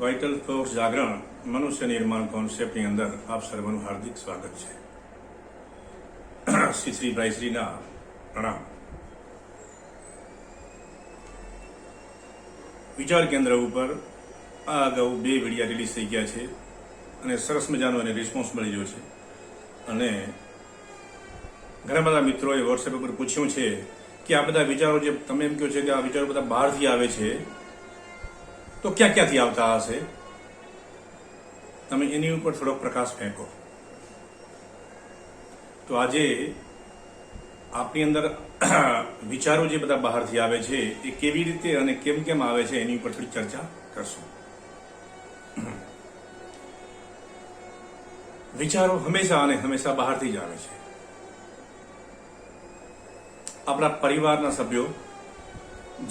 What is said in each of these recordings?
Vital force જાગરણ મનુષ્ય નિર્માણ કોન્સેપ્ટની અંદર આપ સર્વનું હાર્દિક સ્વાગત છે. શ્રી શ્રી ભાઈશ્રીના પ્રણામ. વિચાર કેન્દ્ર ઉપર આ અગાઉ 2 વિડીયા રિલીઝ થઈ ગયા છે અને સરસ મજાનો એને રિસ્પોન્સ મળી રહ્યો છે. અને ઘણા બધા મિત્રોએ વોટ્સએપ ઉપર પૂછ્યું છે કે આ બધા વિચારો જે તમે એમ કહો છો કે આ વિચારો બધા બહારથી આવે છે તો ક્યાંથી આવતા હશે, તમે એની ઉપર થોડોક પ્રકાશ ફેંકો. તો આજે આપની અંદર વિચારો જે બધા બહારથી આવે છે એ કેવી રીતે અને કેમ આવે છે એની ઉપર થોડી ચર્ચા કરશું. વિચારો હંમેશા અને હંમેશા બહારથી જ આવે છે. આપણા પરિવારના સભ્યો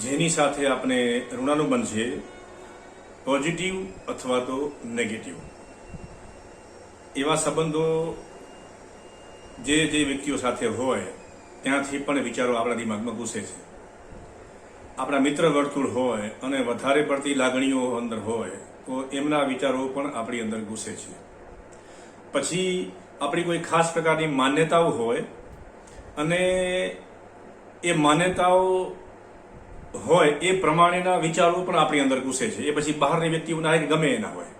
જેની સાથે આપણે ઋણાનુબંધ છે, પોઝિટિવ અથવા તો નેગેટિવ, એવા સંબંધો જે વ્યક્તિઓ સાથે હોય ત્યાંથી પણ વિચારો આપણા દિમાગમાં ઘૂસે છે. આપણા મિત્ર વર્તુળ હોય અને વધારે પડતી લાગણીઓ અંદર હોય તો એમના વિચારો પણ આપણી અંદર ઘૂસે છે. પછી આપણી કોઈ ખાસ પ્રકારની માન્યતાઓ હોય અને એ માન્યતાઓ હોય એ પ્રમાણેના વિચારો પણ આપણી અંદર ઘૂસે છે. એ પછી બહારની વ્યક્તિઓના કે ગમે એના હોય.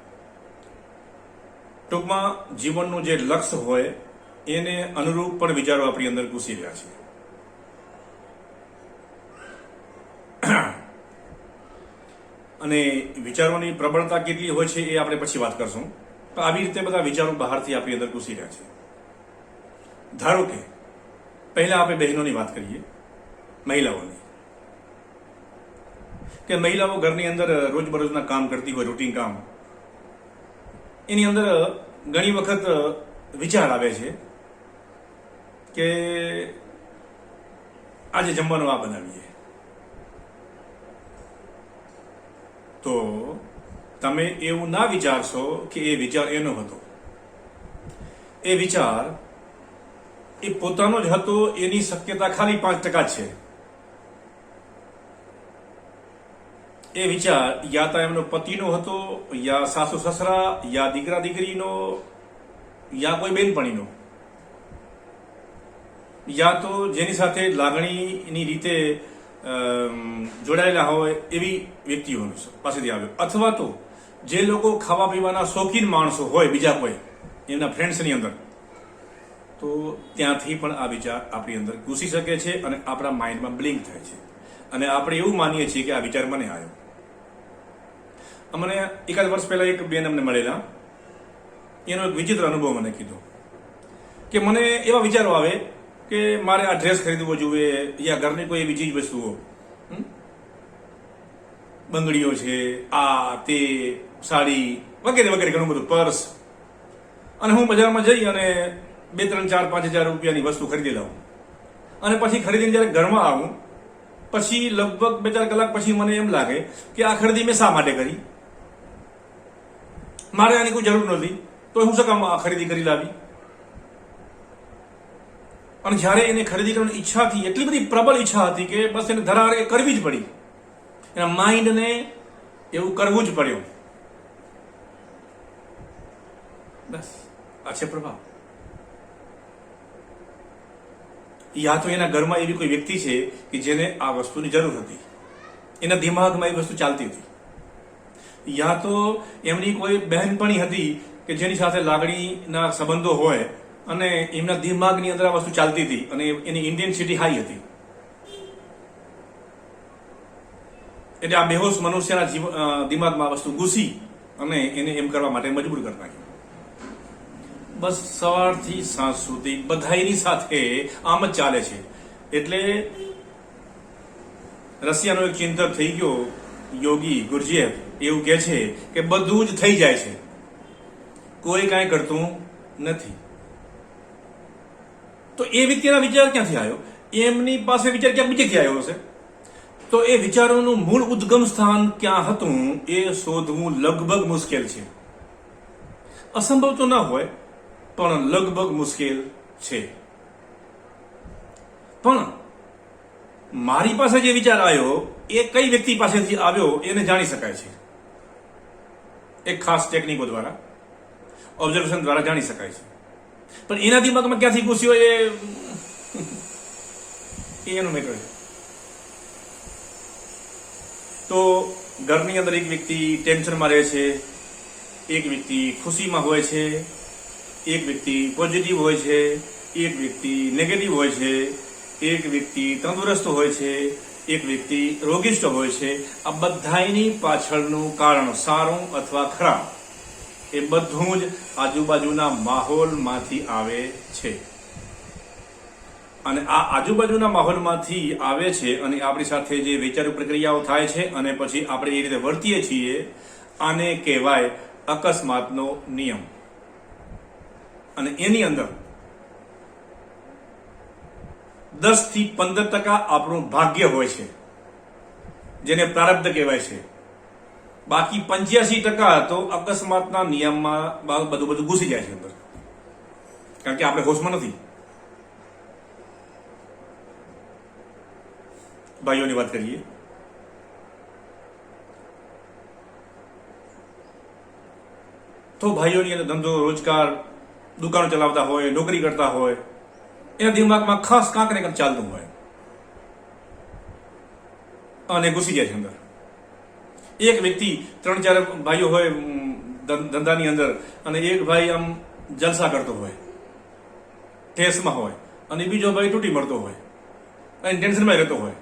ટૂંકમાં જીવનનું જે લક્ષ્ય હોય એને અનુરૂપ પણ વિચારો આપણી અંદર ઘૂસી રહ્યા છે. અને વિચારોની પ્રબળતા કેટલી હોય છે એ આપણે પછી વાત કરશું. તો આવી રીતે બધા વિચારો બહારથી આપણી અંદર ઘૂસી રહ્યા છે. ધારો કે પહેલા આપણે બહેનોની વાત કરીએ, મહિલાઓની. કે મહિલાઓ ઘરની અંદર રોજબરોજના કામ કરતી હોય, રૂટીન કામ, એની અંદર ઘણી વખત વિચાર આવે છે કે આજે જમવાનું આ બનાવીએ. તો તમે એવું ના વિચારશો કે એ વિચાર એનો હતો. એ વિચાર એ પોતાનો જ હતો એની શક્યતા ખાલી 5% છે. એ વિચાર યા તો એમનો પતિનો હતો, યા સાસુ સસરા, યા દીકરા દીકરીનો, યા કોઈ બેનપણીનો, યા તો જેની સાથે લાગણીની રીતે જોડાયેલા હોય એવી વ્યક્તિઓ પાસેથી આવ્યો. અથવા તો જે લોકો ખાવા પીવાના શોખીન માણસો હોય બીજા કોઈ એમના ફ્રેન્ડ્સની અંદર, તો ત્યાંથી પણ આ વિચાર આપણી અંદર ઘૂસી શકે છે અને આપણા માઇન્ડમાં બ્લિંક થાય છે અને આપણે એવું માનીએ છીએ કે આ વિચાર મને આવ્યો. અમને એકાદ વર્ષ પહેલા એક બેન અમને મળેલા, એનો એક વિચિત્ર અનુભવ મને કીધો કે મને એવા વિચારો આવે કે મારે આ ડ્રેસ ખરીદવો જોઈએ, યા ઘરની કોઈ એવી ચીજ વસ્તુઓ, બંગડીઓ છે, આ તે સાડી વગેરે વગેરે, ઘણું બધું, પર્સ. અને હું બજારમાં જઈ અને 2, 3, 4, 5 હજાર રૂપિયાની વસ્તુ ખરીદી લઉં. અને પછી ખરીદીને જ્યારે ઘરમાં આવું પછી લગભગ 2-4 કલાક પછી મને એમ લાગે કે આ ખરીદી મેં શા માટે કરી, મારે આની કોઈ જરૂર નથી, તો હું શું કામ આ ખરીદી કરી લાવી. અને જ્યારે એને ખરીદી કરવાની ઈચ્છા હતી, એટલી બધી પ્રબળ ઈચ્છા હતી કે બસ એને ધરાર કરવી જ પડી. એના માઇન્ડને એવું કરવું જ પડ્યું. બસ આ છે પ્રભાવ. યા તો એના ઘરમાં એવી કોઈ વ્યક્તિ છે કે જેને આ વસ્તુની જરૂર હતી, એના દિમાગમાં એ વસ્તુ ચાલતી હતી. યા તો એમની કોઈ બહેનપણી હતી કે જેની સાથે લાગણીના સંબંધો હોય અને એમના દિમાગની અંદર આ વસ્તુ ચાલતી હતી અને એની ઇન્ટેન્સિટી હાઈ હતી. એટલે આ બેહોશ મનુષ્યના દિમાગમાં આ વસ્તુ ઘૂસી અને એને એમ કરવા માટે મજબૂર કરી નાખ્યું. બસ સવારથી સાંજ સુધી બધાની સાથે આમ જ ચાલે છે. એટલે રશિયાનો એક ચિંતક થઈ ગયો, યોગી ગુરજીએફ, એવું કહે છે કે બધું જ થઈ જાય છે, કોઈ કાંઈ કરતું નથી. તો એ વ્યક્તિના વિચાર ક્યાંથી આવ્યો? એમની પાસે વિચાર ક્યાંક બીજેથી આવ્યો હશે. તો એ વિચારોનું મૂળ ઉદ્ગમ સ્થાન ક્યાં હતું એ શોધવું લગભગ મુશ્કેલ છે. અસંભવ તો ના હોય પણ લગભગ મુશ્કેલ છે. પણ મારી પાસે જે વિચાર આવ્યો એ કઈ વ્યક્તિ પાસેથી આવ્યો એને જાણી શકાય છે. એક ખાસ ટેકનિકો દ્વારા, ઓબ્ઝર્વેશન દ્વારા જાણી શકાય છે. પણ એના દિમાગમાં ક્યાંથી ઘૂસ્યો એ એનું મેટર છે. તો ઘરની અંદર એક વ્યક્તિ ટેન્શનમાં રહે છે, એક વ્યક્તિ ખુશીમાં હોય છે, એક વ્યક્તિ પોઝિટિવ હોય છે, એક વ્યક્તિ નેગેટિવ હોય છે, એક વ્યક્તિ તંદુરસ્ત હોય છે, એક વ્યક્તિ રોગિષ્ટ હોય છે. આ બધાની પાછળનું કારણ, સારું અથવા ખરાબ, એ બધું જ આજુબાજુના માહોલમાંથી આવે છે. અને આ આજુબાજુના માહોલમાંથી આવે છે અને આપણી સાથે જે વિચાર પ્રક્રિયાઓ થાય છે અને પછી આપણે એ રીતે વર્તીએ છીએ, આને કહેવાય અકસ્માતનો નિયમ. અને એની અંદર 10 થી 15% આપણું ભાગ્ય હોય છે, જેને પ્રારબ્ધ કહેવાય છે. બાકી 85% તો અકસ્માતના નિયમમાં બધું ઘૂસી જાય છે અંદર, કારણ કે આપણે હોશમાં નથી. ભાઈઓની વાત કરીએ તો ભાઈઓની અંદર ધંધો રોજગાર, દુકાનો ચલાવતા હોય, નોકરી કરતા હોય, એના દિમાગમાં ખાસ કાંક ને કાંક ચાલતું હોય અને ઘૂસી જાય છે અંદર. એક વ્યક્તિ 3-4 ભાઈઓ હોય ધંધાની અંદર અને એક ભાઈ આમ જલસા કરતો હોય, ઠેસમાં હોય, અને બીજો ભાઈ તૂટી મળતો હોય અને ટેન્શનમાં રહેતો હોય,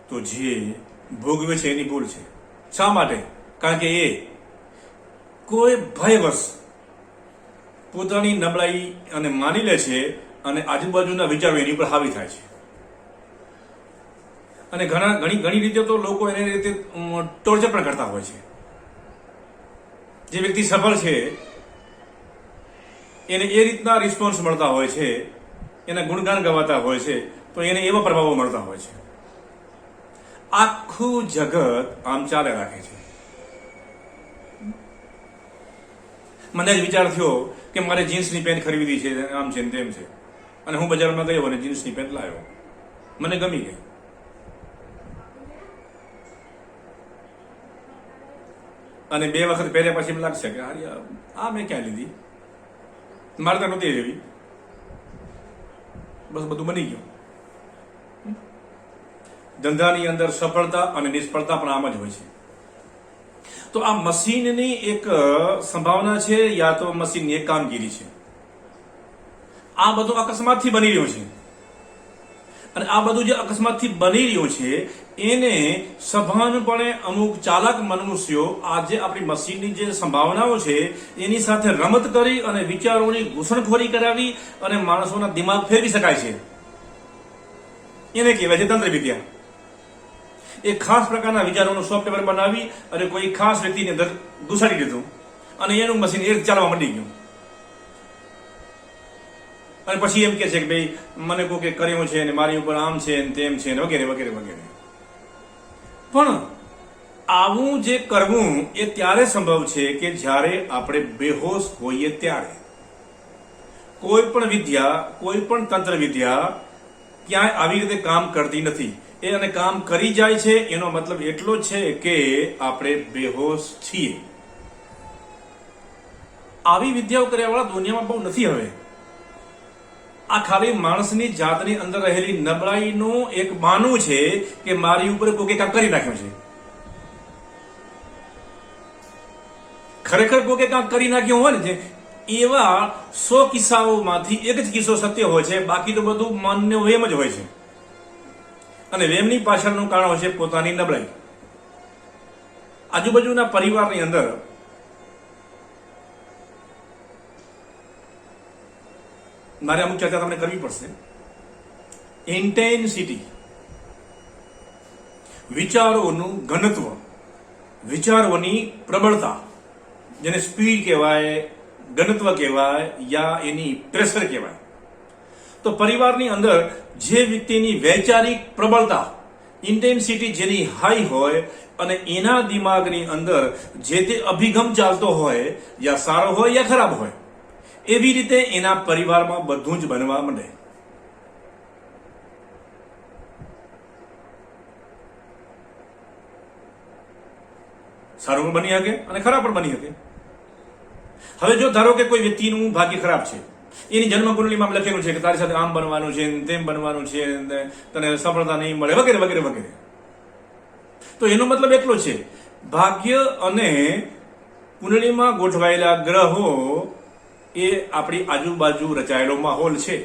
તો જે ભોગવે છે એની ભૂલ છે. શા માટે? કારણ કે એ કોઈ ભયવશ પોતાની નબળાઈ અને માની લે છે અને આજુબાજુના વિચારો એની ઉપર હાવી થાય છે. અને ઘણી રીતે તો લોકો એને રીતે ટોર્ચર પણ કરતા હોય છે. જે વ્યક્તિ સફળ છે એને એ રીતના રિસ્પોન્સ મળતા હોય છે, એના ગુણગાન ગવાતા હોય છે, તો એને એવા પ્રભાવો મળતા હોય છે. આખું જગત આમ ચાલે રાખે છે. મને જ વિચાર થયો કે મારે જીન્સની પેન્ટ ખરીદી છે, આમ છે તેમ છે, અને હું બજારમાં ગયો અને જીન્સની પેન્ટ લાવ્યો, મને ગમી ગઈ. અને 2 વખત પહેર્યા પછી એમ લાગશે કે આ મેં ક્યાં લીધી, મારે તો નહોતી લેવી, બસ બધું બની ગયું. ધંધાની અંદર સફળતા અને નિષ્ફળતા પણ આમ જ હોય છે. તો આ મશીનની એક સંભાવના છે, યા તો મશીનની એક કામગીરી છે. આ બધું અકસ્માતથી બની રહ્યું છે. અને આ બધું જે અકસ્માતથી બની રહ્યું છે એને સભાનપણે અમુક ચાલાક મનુષ્યો આજે આપણી મશીનની જે સંભાવનાઓ છે એની સાથે રમત કરી અને વિચારોની ઘૂસણખોરી કરાવી અને માણસોના દિમાગ ફેરવી શકાય છે. એને કહેવાય છે તંત્ર વિદ્યા. એક ખાસ પ્રકારના વિચારોનું સોફ્ટવેર બનાવી અને કોઈ ખાસ વ્યક્તિની અંદર ઘુસાડી દીધું અને એનું મશીન એ ચાલવા માંડી ગયું. અને પછી એમ કે છે કે ભાઈ મને કોઈ કર્યું છે ને મારી ઉપર આમ છે ને તેમ છે ને વગેરે વગેરે વગેરે. પણ આવું જે કરવું એ ત્યારે સંભવ છે કે જ્યારે આપણે બેહોશ હોઈએ ત્યારે. કોઈ પણ વિદ્યા, કોઈ પણ તંત્ર વિદ્યા ક્યાંય આવી રીતે કામ કરતી નથી. એ અને કામ કરી જાય છે એનો મતલબ એટલો છે કે આપણે બેહોશ છીએ. આવી વિદ્યાઓ કર્યાવાળા દુનિયામાં બહુ નથી હવે. આ ખાલી માણસની જાતની અંદર રહેલી નબળાઈનું એક બહાનું છે કે મારી ઉપર કોકે કાંક કરી નાખ્યું છે. ખરેખર કોકે કાંક કરી નાખ્યું હોય ને, એવા 100 કિસ્સાઓમાંથી એક જ કિસ્સો સત્ય હોય છે, બાકી તો બધું મનનો વેમ જ હોય છે. અને વેમની પાછળનું કારણ હોય છે પોતાની નબળાઈ. આજુબાજુના પરિવારની અંદર મારે અમુક ચર્ચા તમને કરવી પડશે. ઇન્ટેન્સિટી, વિચારોનું ઘનત્વ, વિચારોની પ્રબળતા, જેને સ્પીડ કહેવાય, ઘનત્વ કહેવાય યા એની પ્રેશર કહેવાય. તો પરિવારની અંદર જે વ્યક્તિની વૈચારિક પ્રબળતા, ઇન્ટેન્સિટી જેની હાઈ હોય અને એના દિમાગની અંદર જે તે અભિગમ ચાલતો હોય, યા સારો હોય યા ખરાબ હોય, એવી રીતે એના પરિવારમાં બધું જ બનવા માંડે. સારું પણ બની શકે અને ખરાબ પણ બની શકે. હવે જો ધારો કે કોઈ વ્યક્તિનું ભાગ્ય ખરાબ છે, એની જન્મ કુંડળીમાં લખેલું છે કે તારી સાથે આમ બનવાનું છે, તેમ બનવાનું છે, તને સફળતા નહીં મળે, વગેરે વગેરે વગેરે, તો એનો મતલબ એટલો છે, ભાગ્ય અને કુંડળીમાં ગોઠવાયેલા ગ્રહો એ આપણી આજુબાજુ રચાયેલો માહોલ છે.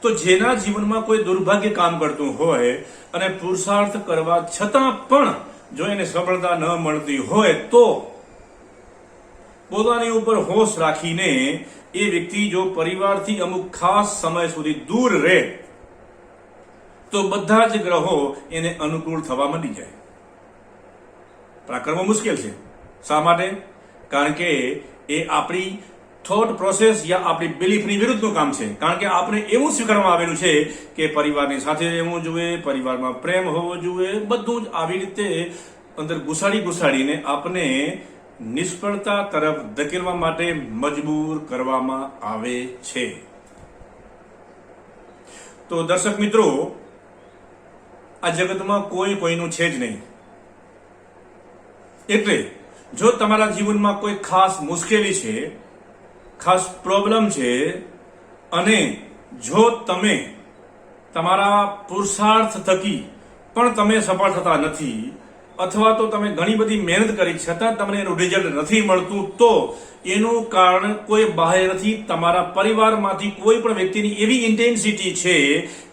તો જેના જીવનમાં કોઈ દુર્ભાગ્ય કામ કરતું હોય અને પુરુષાર્થ કરવા છતાં પણ જો એને સફળતા ન મળતી હોય, તો પોતાની ઉપર હોશ રાખીને એ વ્યક્તિ જો પરિવારથી અમુક ખાસ સમય સુધી દૂર રહે તો બધા જ ગ્રહો એને અનુકૂળ થવા માંડી જાય. પણ આ કરવું મુશ્કેલ છે. શા માટે? કારણ કે એ આપણી થોટ પ્રોસેસ યા આપણી બિલીફની વિરુદ્ધનું કામ છે. કારણ કે આપણે એવું સ્વીકારવામાં આવેલું છે કે પરિવારની સાથે રહેવું જોઈએ, પરિવારમાં પ્રેમ હોવો જોઈએ, બધું જ આવી રીતે અંદર ઘુસાડીને આપણે નિષ્ફળતા તરફ ધકેલવા માટે મજબૂર કરવામાં આવે છે. તો દર્શક મિત્રો, આ જગતમાં કોઈ કોઈનું છે જ નહીં. એટલે જો તમારા જીવનમાં કોઈ ખાસ મુશ્કેલી છે, ખાસ પ્રોબ્લેમ છે, અને જો તમે તમારા પુરુષાર્થ થકી પણ તમે સફળ થતા નથી, અથવા તો તમે ઘણી બધી મહેનત કરી છતાં તમને એનું રિઝલ્ટ નથી મળતું, તો એનું કારણ કોઈ બાહ્ય નથી, તમારા પરિવારમાંથી કોઈ પણ વ્યક્તિની એવી ઇન્ટેન્સિટી છે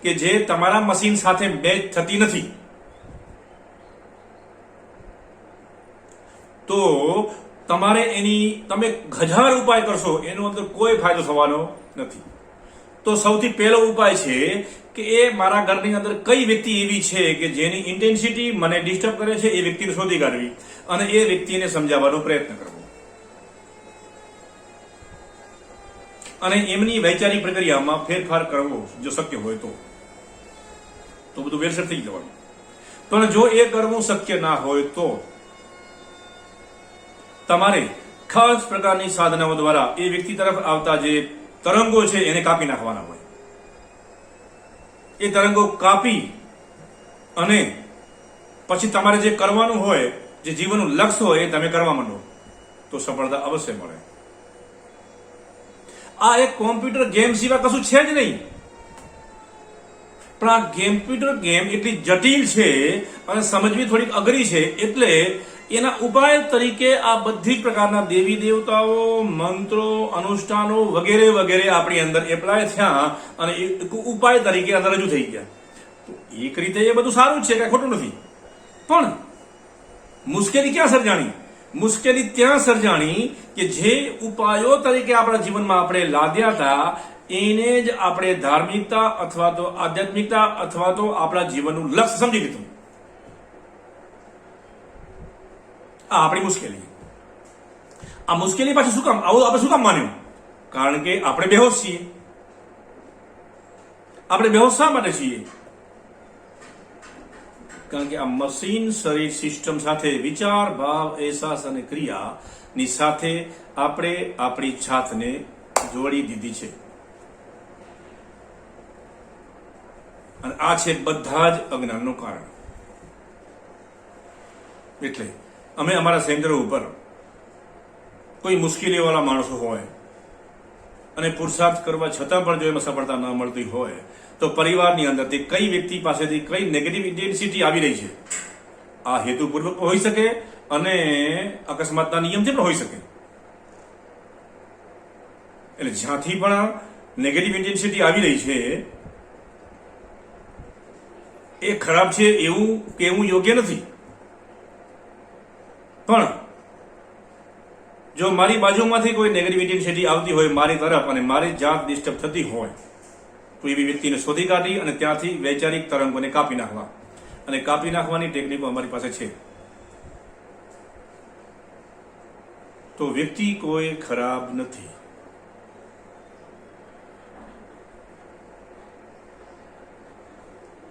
કે જે તમારા મશીન સાથે મેચ થતી નથી. તો તમારે તમે 1000 ઉપાય કરશો, એનો અંદર કોઈ ફાયદો થવાનો નથી. તો સૌથી પહેલો ઉપાય છે કે એ મારા ઘરની અંદર કઈ વ્યક્તિ એવી છે કે જેની ઇન્ટેન્સિટી મને ડિસ્ટર્બ કરે છે, એ વ્યક્તિને શોધી કાઢવી અને એ વ્યક્તિને સમજાવવાનો પ્રયત્ન કરવો અને એમની વૈચારિક પ્રક્રિયામાં ફેરફાર કરવો જો શક્ય હોય તો બધું વેરસર થઈ જવાનું. પણ જો એ કરવું શક્ય ના હોય તો તમારે ખાસ પ્રકારની સાધનાઓ દ્વારા એ વ્યક્તિ તરફ આવતા જે તરંગો છે એને કાપી નાખવાના હોય. એ તરંગો કાપી અને પછી તમારે જે કરવાનું હોય, જે જીવનનું લક્ષ્ય હોય, એ તમે કરવા માંડો તો સફળતા અવશ્ય મળે. આ એક કોમ્પ્યુટર ગેમ સિવાય કશું છે જ નહીં. પણ આ કોમ્પ્યુટર ગેમ એટલી જટિલ છે અને સમજવી થોડીક અઘરી છે. એટલે એના ઉપાય તરીકે આ બધી જ પ્રકારના દેવી દેવતાઓ, મંત્રો, અનુષ્ઠાનો વગેરે વગેરે આપણી અંદર એપ્લાય થયા અને એક ઉપાય તરીકે અંદર રજૂ થઈ ગયા. તો એક રીતે એ બધું સારું જ છે, કઈ ખોટું નથી. પણ મુશ્કેલી ક્યાં સર્જાણી? મુશ્કેલી ત્યાં સર્જાણી કે જે ઉપાયો તરીકે આપણા જીવનમાં આપણે લાદ્યા હતા એને જ આપણે ધાર્મિકતા અથવા તો આધ્યાત્મિકતા અથવા તો આપણા જીવનનું લક્ષ્ય સમજી લીધું. આ આપણી મુશ્કેલી. આ મુશ્કેલી પાછી શું કામ આવું આપણે શું કામ માન્યું? કારણ કે આપણે બેહોશ છીએ. આપણે બેહોશ શા માટે છીએ? કારણ કે આ મશીન શરીર સિસ્ટમ સાથે વિચાર, ભાવ, અહેસાસ અને ક્રિયાની સાથે આપણે આપણી જાતને જોડી દીધી છે. અને આ છે બધા જ અજ્ઞાનનું કારણ. એટલે અમે અમારા સેન્ટરો ઉપર કોઈ મુશ્કેલીવાળા માણસો હોય અને પુરુષાર્થ કરવા છતાં પણ જો એમાં સફળતા ન મળતી હોય તો પરિવારની અંદરથી કઈ વ્યક્તિ પાસેથી કઈ નેગેટિવ ઇન્ટેન્સિટી આવી રહી છે, આ હેતુપૂર્વક હોઈ શકે અને અકસ્માતના નિયમથી પણ હોઈ શકે. એટલે જ્યાંથી પણ નેગેટિવ ઇન્ટેન્સિટી આવી રહી છે એ ખરાબ છે એવું કહેવું યોગ્ય નથી. પણ જો મારી બાજુમાંથી કોઈ નેગેટિવ ઇન્ટેન્સિટી આવતી હોય મારી તરફ અને મારી જાત ડિસ્ટર્બ થતી હોય તો એવી વ્યક્તિને શોધી કાઢી અને ત્યાંથી વૈચારિક તરંગોને કાપી નાખવા. અને કાપી નાખવાની ટેકનિકો અમારી પાસે છે. તો વ્યક્તિ કોઈ ખરાબ નથી.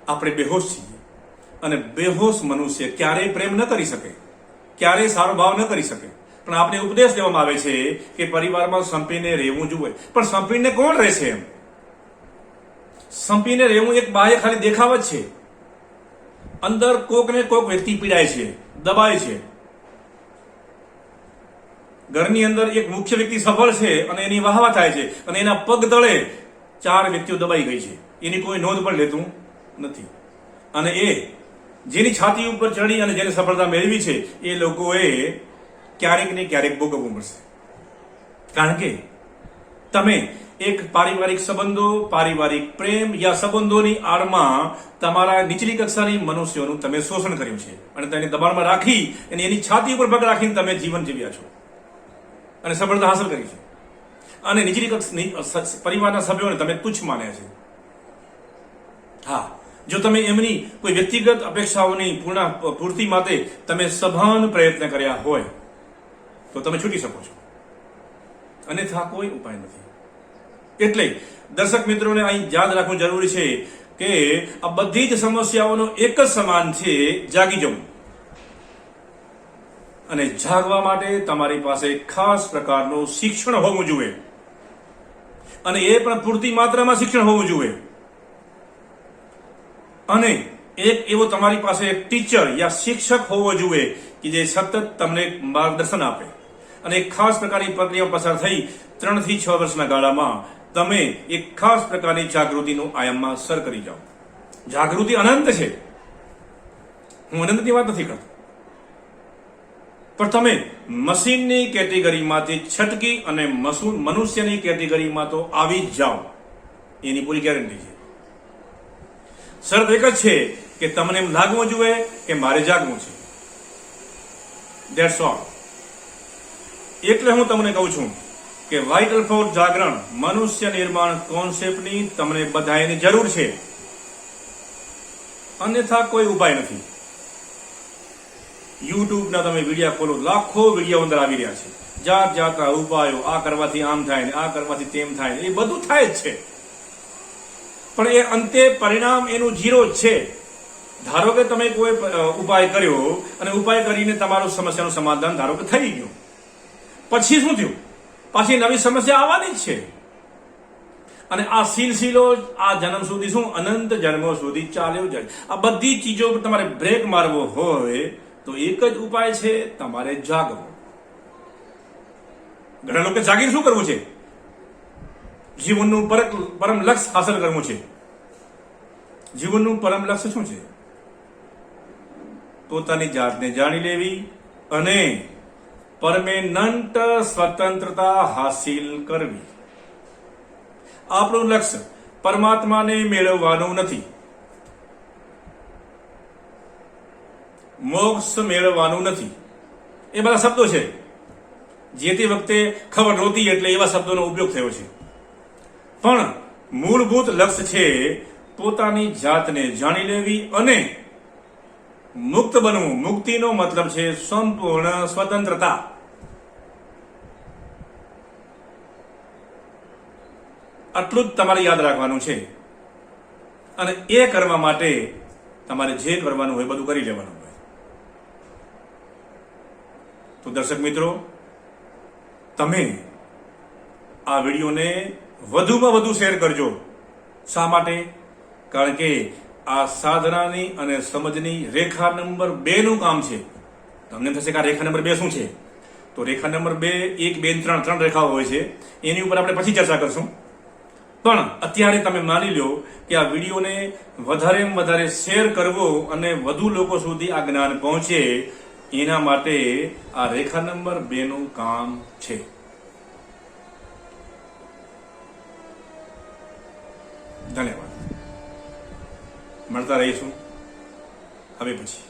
આપણે બેહોશ છીએ અને બેહોશ મનુષ્ય ક્યારેય પ્રેમ ન કરી શકે, ક્યારેય સારો ભાવ ન કરી શકે. પણ આપણે ઉપદેશ દેવામાં આવે છે કે પરિવારમાં સંપીને રહેવું જોઈએ. પણ સંપીને કોણ રહેશે? એમ સંપીને રહેવું એક બાહ્ય ખાલી દેખાવ જ છે. અંદર કોક ને કોક વ્યક્તિ પીડાય છે, દબાય છે, ઘરની અંદર એક મુખ્ય વ્યક્તિ સફળ છે અને એની વાહવા થાય છે અને એના પગ તળે 4 વ્યક્તિઓ દબાઈ ગઈ છે, એની કોઈ નોંધ પણ લેતું નથી. અને એ જેની છાતી ઉપર ચડી અને જેને સફળતા મેળવી છે એ લોકોએ ક્યારેક ને ક્યારેક ભોગવવું પડશે. કારણ કે તમે એક પારિવારિક સંબંધો, પારિવારિક પ્રેમ યા સંબંધોની આડમાં તમારા નીચલી કક્ષાની મનુષ્યોનું તમે શોષણ કર્યું છે અને તેને દબાણમાં રાખી અને એની છાતી ઉપર પગ રાખીને તમે જીવન જીવ્યા છો અને સફળતા હાંસલ કરી છે. અને નીચલી પરિવારના સભ્યોને તમે તુચ્છ માન્યા છે. હા, જો તમે એમની કોઈ વ્યક્તિગત અપેક્ષાઓની પૂર્તિ માટે તમે સભાન પ્રયત્ન કર્યા હોય તો તમે છૂટી શકો છો, અન્યથા કોઈ ઉપાય નથી. એટલે દર્શક મિત્રોને અહીં યાદ રાખવું જરૂરી છે કે આ બધી જ સમસ્યાઓનો એક જ સમાન છે, જાગી જવું. અને જાગવા માટે તમારી પાસે ખાસ પ્રકારનું શિક્ષણ હોવું જોઈએ અને એ પણ પૂરતી માત્રામાં શિક્ષણ હોવું જોઈએ. અને એક એવો તમારી પાસે એક ટીચર યા શિક્ષક હોવો જોઈએ કે જે સતત તમને માર્ગદર્શન આપે અને એક ખાસ પ્રકારની પ્રક્રિયા પસાર થઈ 3 થી 6 વર્ષના ગાળામાં તમે એક ખાસ પ્રકારની જાગૃતિનું આયામમાં સર કરી જાઓ. જાગૃતિ અનંત છે, હું અનંતની વાત નથી કરતો, પણ તમે મશીનની કેટેગરીમાંથી છટકી અને મનુષ્યની કેટેગરીમાં તો આવી જ જાઓ એની પૂરી ગેરંટી છે. શરત એક જ છે કે તમને એમ લાગવું જોઈએ કે મારે જાગવું છે. That's all. એટલે હું તમને કહું છું કે વાઇટલ ફોર જાગરણ મનુષ્ય નિર્માણ કોન્સેપ્ટની તમને બધાની જરૂર છે, અન્યથા કોઈ ઉપાય નથી. યુટ્યુબના તમે વિડીયો ખોલો, લાખો વિડીયો અંદર આવી રહ્યા છે, જાત જાતના ઉપાયો, આ કરવાથી આમ થાય ને આ કરવાથી તેમ થાય ને, એ બધું થાય જ છે, પણ એ અંતે પરિણામ એનું 0 જ છે. ધારો કે તમે કોઈ ઉપાય કર્યો અને ઉપાય કરીને તમારું સમસ્યાનું સમાધાન ધારો કે થઈ ગયું, પછી શું થયું? પાછી નવી સમસ્યા આવવાની જ છે. અને આ સિલસિલો આ જન્મ સુધી શું અનંત જન્મો સુધી ચાલ્યો જાય. આ બધી ચીજો પર તમારે બ્રેક મારવો હોય તો એક જ ઉપાય છે, તમારે જાગવું. ઘણા લોકો જાગીને શું કરવું છે? જીવનનું પરમ લક્ષ્ય હાંસલ કરવું છે. જીવનનું પરમ લક્ષ્ય શું છે? પોતાની જાતને જાણી લેવી અને પરમેનન્ટ સ્વતંત્રતા હાસિલ કરવી. આપણું લક્ષ્ય પરમાત્માને મેળવવાનું નથી, મોક્ષ મેળવવાનું નથી. એ બધા શબ્દો છે, જે તે વખતે ખબર નહોતી એટલે એવા શબ્દોનો ઉપયોગ થયો છે. પણ મૂળભૂત લક્ષ્ય છે પોતાની જાતને જાણી લેવી અને મુક્ત બનવું. મુક્તિનો મતલબ છે સંપૂર્ણ સ્વતંત્રતા. આટલું જ તમારે યાદ રાખવાનું છે અને એ કરવા માટે તમારે જે કરવાનું હોય બધું કરી લેવાનું હોય. તો દર્શક મિત્રો, તમે આ વિડીયોને વધુમાં વધુ શેર કરજો. શા માટે? કારણ કે આ સાધનાની અને સમજની રેખા નંબર 2 નું કામ છે. તમને થશે કે આ રેખા નંબર 2 શું છે? તો રેખા નંબર 2 1 2 3 રેખાઓ હોય છે, એની ઉપર આપણે પછી ચર્ચા કરશું. પણ અત્યારે તમે માની લો કે આ વિડીયોને વધારેમાં વધારે શેર કરવો અને વધુ લોકો સુધી આ જ્ઞાન પહોંચે, એના માટે આ રેખા નંબર 2 નું કામ છે. ધન્યવાદ. મળતા રહીશું હવે પછી.